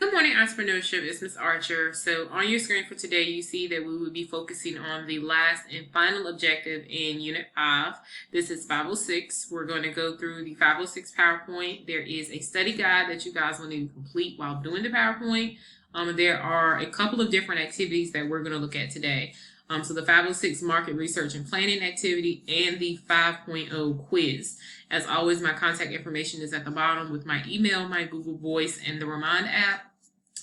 Good morning, Entrepreneurship. It's Ms. Archer. So on your screen for today, you see that we will be focusing on the last and final objective in Unit 5. This is 506. We're going to go through the 506 PowerPoint. There is a study guide that you guys will need to complete while doing the PowerPoint. There are a couple of different activities that we're going to look at today. So the 506 Market Research and Planning activity and the 5.0 quiz. As always, my contact information is at the bottom with my email, my Google Voice, and the Remind app.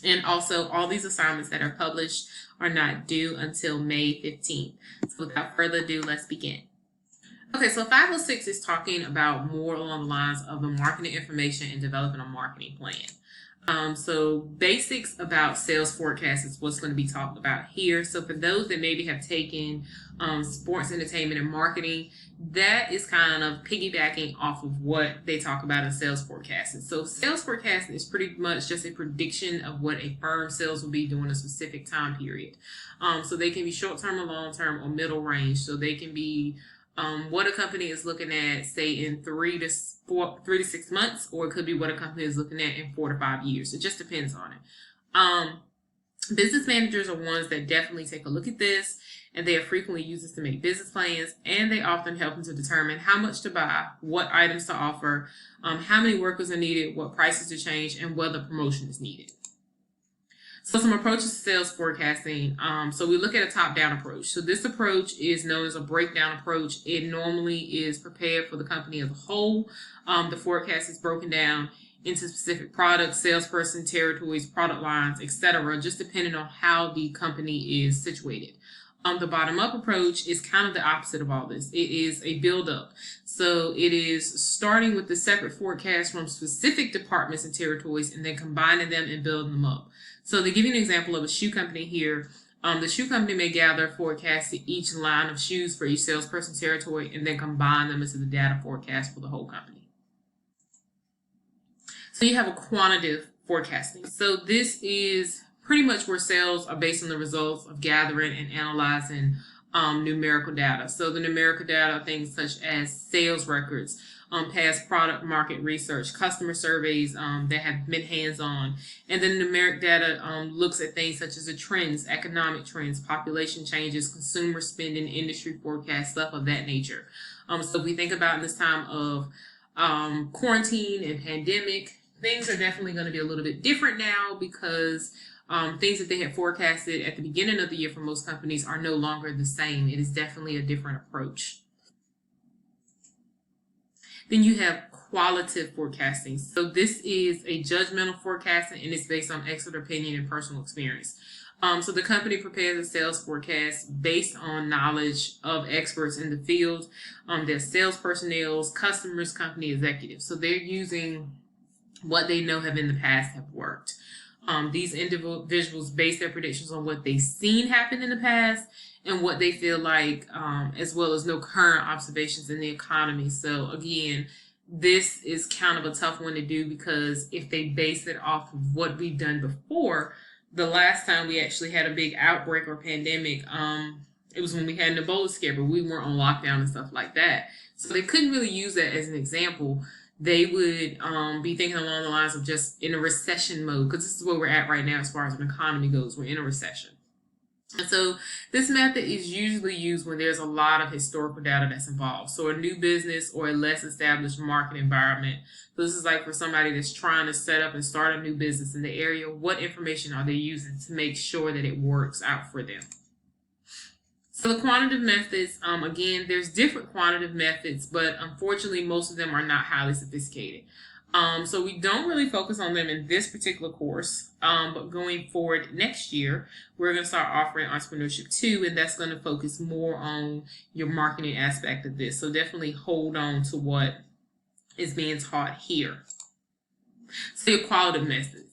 And also, all these assignments that are published are not due until May 15th. So without further ado, let's begin. Okay, so 506 is talking about more along the lines of the marketing information and developing a marketing plan. So basics about sales forecast is what's going to be talked about here. So for those that maybe have taken sports, entertainment, and marketing, that is kind of piggybacking off of what they talk about in sales forecasting. So sales forecasting is pretty much just a prediction of what a firm's sales will be during a specific time period. So they can be short-term or long-term or middle range. So they can be what a company is looking at, say, in 3 to 6 months, or it could be what a company is looking at in 4 to 5 years. It just depends on it. Business managers are ones that definitely take a look at this, and they are frequently used this to make business plans, and they often help them to determine how much to buy, what items to offer, how many workers are needed, what prices to change, and whether promotion is needed. So some approaches to sales forecasting. So we look at a top-down approach. So this approach is known as a breakdown approach. It normally is prepared for the company as a whole. The forecast is broken down into specific products, salesperson, territories, product lines, etc., just depending on how the company is situated. The bottom-up approach is kind of the opposite of all this. It is a build-up. So it is starting with the separate forecasts from specific departments and territories and then combining them and building them up. So to give you an example of a shoe company here, the shoe company may gather forecasts to each line of shoes for each salesperson territory and then combine them into the data forecast for the whole company. So you have a quantitative forecasting. So this is pretty much where sales are based on the results of gathering and analyzing numerical data. So the numerical data are things such as sales records, past product market research, customer surveys that have been hands-on. And then numeric data looks at things such as the trends, economic trends, population changes, consumer spending, industry forecasts, stuff of that nature. So if we think about in this time of quarantine and pandemic, things are definitely going to be a little bit different now because things that they had forecasted at the beginning of the year for most companies are no longer the same. It is definitely a different approach. Then you have qualitative forecasting. So this is a judgmental forecasting, and it's based on expert opinion and personal experience. So the company prepares a sales forecast based on knowledge of experts in the field, their sales personnel, customers, company executives. So they're using what they know have in the past have worked. These individuals base their predictions on what they've seen happen in the past and what they feel like, as well as no current observations in the economy. So again, this is kind of a tough one to do because if they base it off of what we've done before, the last time we actually had a big outbreak or pandemic, it was when we had an Ebola scare, but we weren't on lockdown and stuff like that. So they couldn't really use that as an example. They would be thinking along the lines of just in a recession mode, because this is where we're at right now as far as an economy goes. We're in a recession. And so this method is usually used when there's a lot of historical data that's involved. So a new business or a less established market environment. So this is like for somebody that's trying to set up and start a new business in the area. What information are they using to make sure that it works out for them? So the quantitative methods, again, there's different quantitative methods, but unfortunately, most of them are not highly sophisticated. So we don't really focus on them in this particular course, but going forward next year, we're going to start offering Entrepreneurship 2, and that's going to focus more on your marketing aspect of this. So definitely hold on to what is being taught here. So your qualitative methods.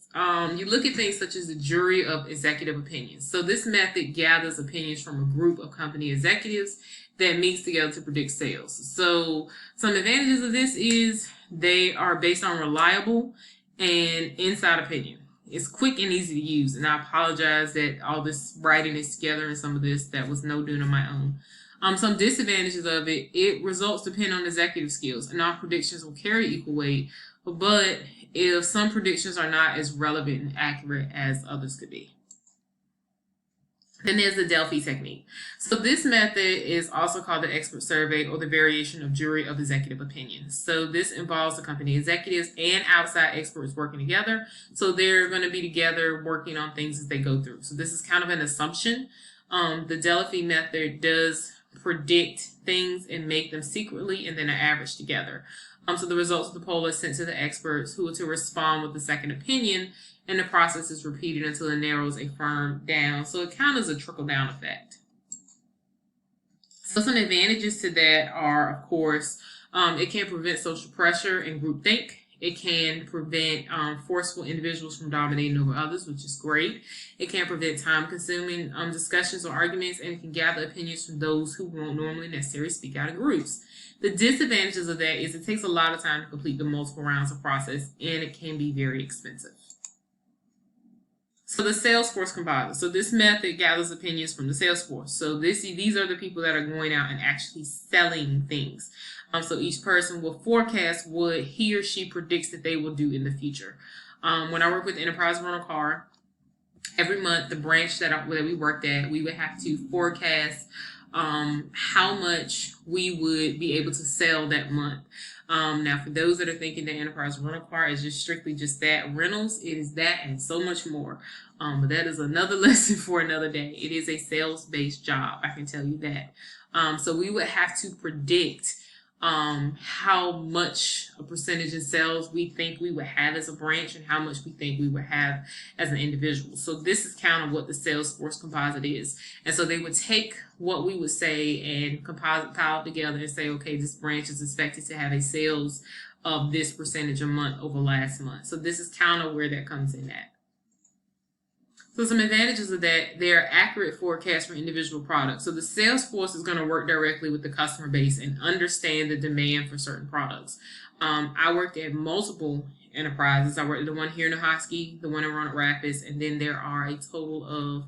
You look at things such as the jury of executive opinions. So this method gathers opinions from a group of company executives that meets together to predict sales. So some advantages of this is they are based on reliable and inside opinion. It's quick and easy to use, and I apologize that all this writing is together and some of this that was no doing on my own. Some disadvantages of it, results depend on executive skills, and all predictions will carry equal weight, but if some predictions are not as relevant and accurate as others could be. Then there's the Delphi technique. So this method is also called the expert survey, or the variation of jury of executive opinions. So this involves the company executives and outside experts working together. So they're going to be together working on things as they go through. So this is kind of an assumption. The Delphi method does predict things and make them secretly and then are averaged together. So the results of the poll are sent to the experts, who are to respond with a second opinion, and the process is repeated until it narrows a firm down. So it kind of is a trickle-down effect. So some advantages to that are, of course, it can prevent social pressure and groupthink. It can prevent forceful individuals from dominating over others, which is great. It can prevent time-consuming discussions or arguments, and it can gather opinions from those who won't normally necessarily speak out in groups. The disadvantages of that is it takes a lot of time to complete the multiple rounds of process, and it can be very expensive. So the Salesforce composite. So this method gathers opinions from the Salesforce. So these are the people that are going out and actually selling things. So each person will forecast what he or she predicts that they will do in the future. When I work with Enterprise Rental Car, every month the branch that we worked at, we would have to forecast how much we would be able to sell that month. Now, for those that are thinking that Enterprise Rental Car is just strictly just that, rentals, it is that and so much more. But that is another lesson for another day. It is a sales-based job, I can tell you that. So we would have to predict how much a percentage in sales we think we would have as a branch and how much we think we would have as an individual. So this is kind of what the Salesforce composite is. And so they would take what we would say and compile it together and say, okay, this branch is expected to have a sales of this percentage a month over last month. So this is kind of where that comes in at. So some advantages of that, they're accurate forecasts for individual products. So the sales force is going to work directly with the customer base and understand the demand for certain products. I worked at multiple enterprises. I worked at the one here in Hosky, the one in Roanoke Rapids, and then there are a total of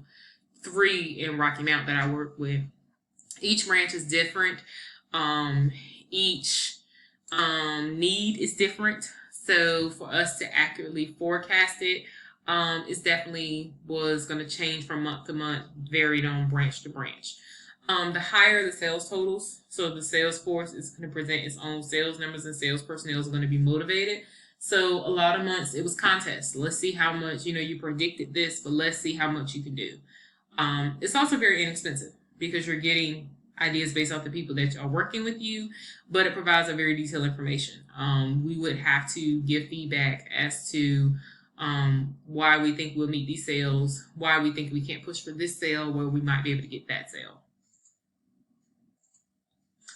3 in Rocky Mount that I work with. Each branch is different. Each need is different. So for us to accurately forecast it, it definitely was going to change from month to month, varied on branch to branch. The higher the sales totals, so the sales force is going to present its own sales numbers, and sales personnel is going to be motivated. So a lot of months it was contests. Let's see how much, you predicted this, but let's see how much you can do. It's also very inexpensive because you're getting ideas based off the people that are working with you, but it provides a very detailed information. We would have to give feedback as to why we think we'll meet these sales, why we think we can't push for this sale, where we might be able to get that sale.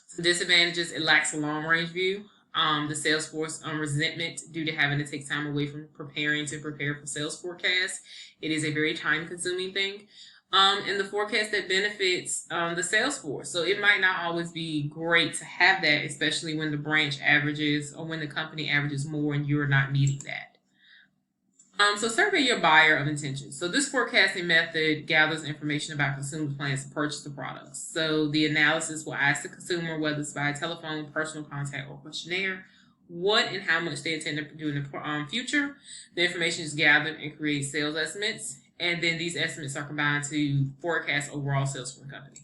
So disadvantages, it lacks a long-range view. The sales force resentment due to having to take time away from preparing to prepare for sales forecasts. It is a very time-consuming thing. And the forecast that benefits the sales force. So it might not always be great to have that, especially when the branch averages or when the company averages more and you're not meeting that. So survey your buyer of intentions. So this forecasting method gathers information about consumer plans to purchase the products. So the analysis will ask the consumer, whether it's by telephone, personal contact, or questionnaire, what and how much they intend to do in the future. The information is gathered and creates sales estimates. And then these estimates are combined to forecast overall sales for the company.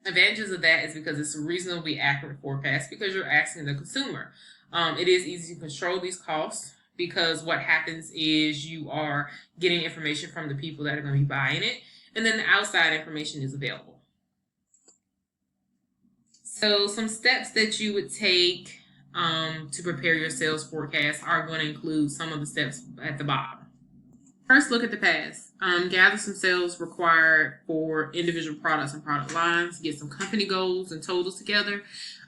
Advantages of that is because it's a reasonably accurate forecast because you're asking the consumer. It is easy to control these costs, because what happens is you are getting information from the people that are going to be buying it, and then the outside information is available. So some steps that you would take to prepare your sales forecast are going to include some of the steps at the bottom. First, look at the past. Gather some sales required for individual products and product lines. Get some company goals and totals together.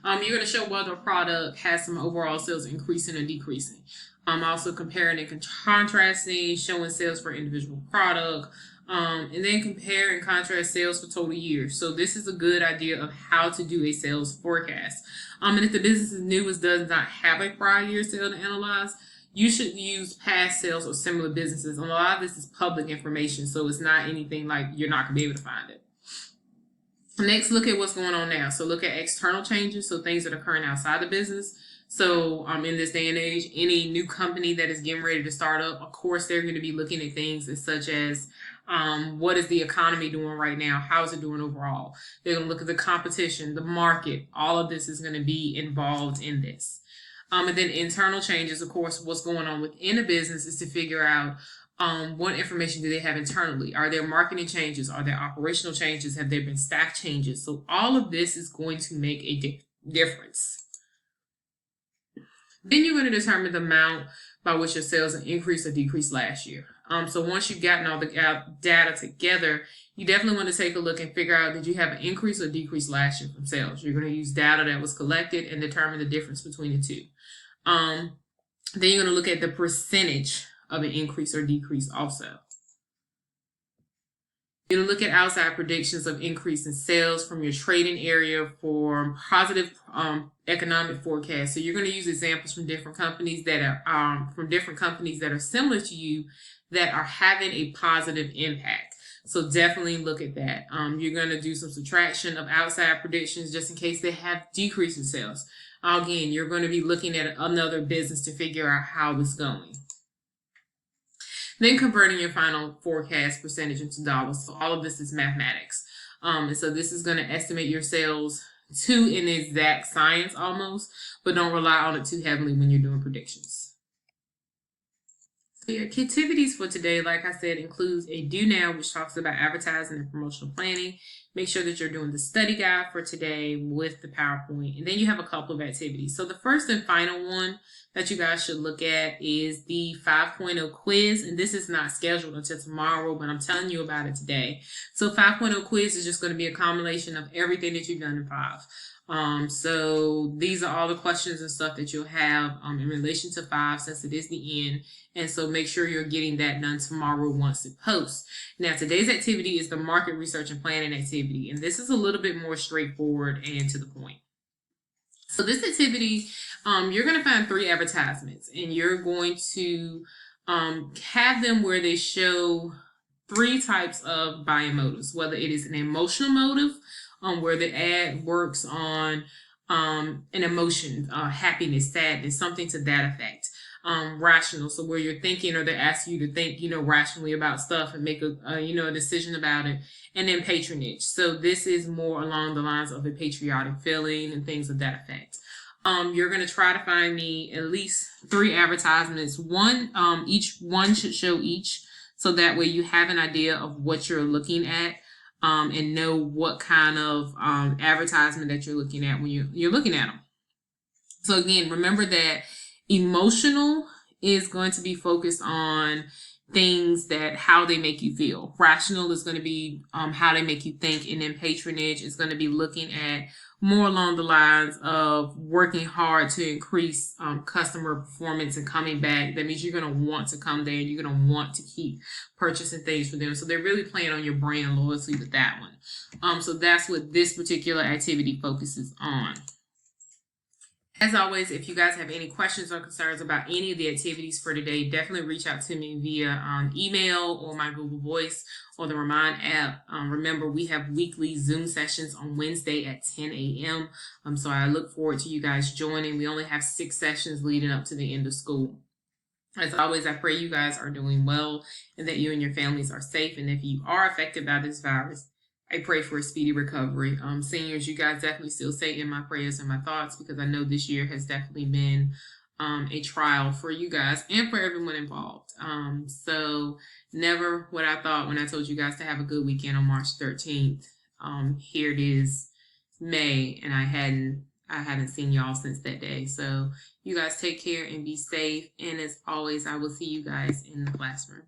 You're going to show whether a product has some overall sales increasing or decreasing. Also comparing and contrasting, showing sales for individual product, and then compare and contrast sales for total years. So this is a good idea of how to do a sales forecast. And if the business is new, it does not have a prior year sale to analyze, you should use past sales or similar businesses. And a lot of this is public information, so it's not anything like you're not going to be able to find it. Next, look at what's going on now. So look at external changes, so things that are occurring outside the business. So in this day and age, any new company that is getting ready to start up, of course, they're going to be looking at things such as what is the economy doing right now? How is it doing overall? They're going to look at the competition, the market. All of this is going to be involved in this. And then internal changes, of course, what's going on within a business is to figure out what information do they have internally? Are there marketing changes? Are there operational changes? Have there been staff changes? So all of this is going to make a difference. Then you're going to determine the amount by which your sales increased or decreased last year. So once you've gotten all the data together, you definitely want to take a look and figure out, did you have an increase or decrease last year from sales? You're going to use data that was collected and determine the difference between the two. Then you're going to look at the percentage of an increase or decrease also. You're going to look at outside predictions of increase in sales from your trading area for positive economic forecasts. So you're going to use examples from different companies that are similar to you that are having a positive impact. So definitely look at that. You're going to do some subtraction of outside predictions just in case they have decrease in sales. Again, you're going to be looking at another business to figure out how it's going. Then converting your final forecast percentage into dollars. So all of this is mathematics. And so this is going to estimate your sales to an exact science almost, but don't rely on it too heavily when you're doing predictions. So your activities for today, like I said, includes a do now, which talks about advertising and promotional planning. Make sure that you're doing the study guide for today with the PowerPoint. And then you have a couple of activities. So the first and final one that you guys should look at is the 5.0 quiz. And this is not scheduled until tomorrow, but I'm telling you about it today. So 5.0 quiz is just going to be a combination of everything that you've done in 5. So these are all the questions and stuff that you'll have in relation to 5, since it is the end. And so make sure you're getting that done tomorrow once it posts. Now, today's activity is the market research and planning activity. And this is a little bit more straightforward and to the point. So this activity, you're going to find 3 advertisements, and you're going to have them where they show 3 types of buying motives, whether it is an emotional motive, where the ad works on an emotion, happiness, sadness, something to that effect. Rational, so where you're thinking, or they're asking you to think, rationally about stuff and make a decision about it. And then patronage. So this is more along the lines of a patriotic feeling and things of that effect. You're going to try to find me at least 3 advertisements. Each one should show each, so that way you have an idea of what you're looking at. And know what kind of advertisement that you're looking at when you're looking at them. So again, remember that emotional is going to be focused on things that how they make you feel. Rational is going to be how they make you think, and then patronage is going to be looking at more along the lines of working hard to increase customer performance and coming back. That means you're going to want to come there, and you're going to want to keep purchasing things for them. So they're really playing on your brand loyalty with that one. So that's what this particular activity focuses on. As always, if you guys have any questions or concerns about any of the activities for today, definitely reach out to me via email or my Google Voice or the Remind app. Remember, we have weekly Zoom sessions on Wednesday at 10 a.m. So I look forward to you guys joining. We only have 6 sessions leading up to the end of school. As always, I pray you guys are doing well and that you and your families are safe. And if you are affected by this virus, I pray for a speedy recovery. Seniors, you guys definitely still stay in my prayers and my thoughts, because I know this year has definitely been a trial for you guys and for everyone involved. So never what I thought when I told you guys to have a good weekend on March 13th. Here it is May, and I hadn't seen y'all since that day. So you guys take care and be safe. And as always, I will see you guys in the classroom.